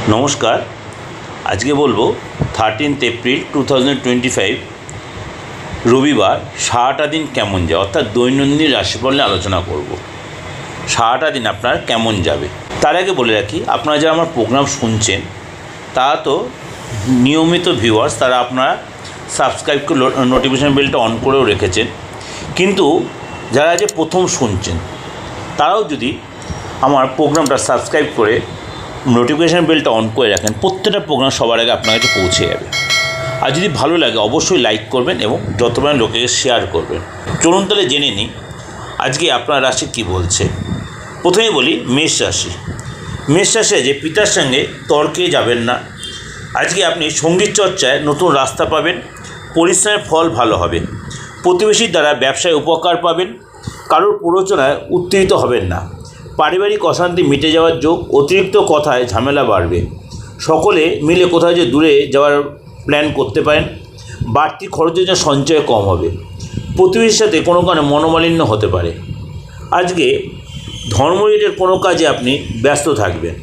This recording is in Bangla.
নমস্কার। আজকে বলবো 13 এপ্রিল 2025 রবিবার সারাটা দিন কেমন যায়, অর্থাৎ দৈনন্দিন রাশিফল নিয়ে আলোচনা করব। সারাটা দিন আপনার কেমন যাবে তার আগে বলে রাখি, আপনারা যারা আমার প্রোগ্রাম শুনছেন তারা তো নিয়মিত ভিউয়ার্স, তারা আপনারা সাবস্ক্রাইব করে নোটিফিকেশান বেলটা অন করেও রেখেছেন। কিন্তু যারা যে প্রথম শুনছেন তারাও যদি আমার প্রোগ্রামটা সাবস্ক্রাইব করে নোটিফিকেশান বেলটা অন করে রাখেন, প্রত্যেকটা প্রোগ্রাম সবার আগে আপনার কাছে পৌঁছে যাবে। আর যদি ভালো লাগে অবশ্যই লাইক করবেন এবং যত পরিমাণ লোকে শেয়ার করবেন। চলুন তাহলে জেনে নিই আজকে আপনার রাশি কী বলছে। প্রথমে বলি মেষ রাশি। মেষ রাশি যে পিতার সঙ্গে তর্কে যাবেন না। আজকে আপনি সঙ্গীত চর্চায় নতুন রাস্তা পাবেন, পরিশ্রমের ফল ভালো হবে। প্রতিবেশীর দ্বারা ব্যবসায় উপকার পাবেন, কারোর প্ররোচনায় উত্তেজিত হবেন না। পারিবারিক অশান্তি মিটে যাওয়ার যোগ, অতিরিক্ত কথায় ঝামেলা বাড়বে। সকলে মিলে কোথাও যে দূরে যাওয়ার প্ল্যান করতে পারেন। বাড়তি খরচের জন্য সঞ্চয় কম হবে। প্রতিবেশীর সাথে কোনো কারণে মনোমালিন্য হতে পারে। আজকে ধর্ম রিলেটেড কোনো কাজে আপনি ব্যস্ত থাকবেন।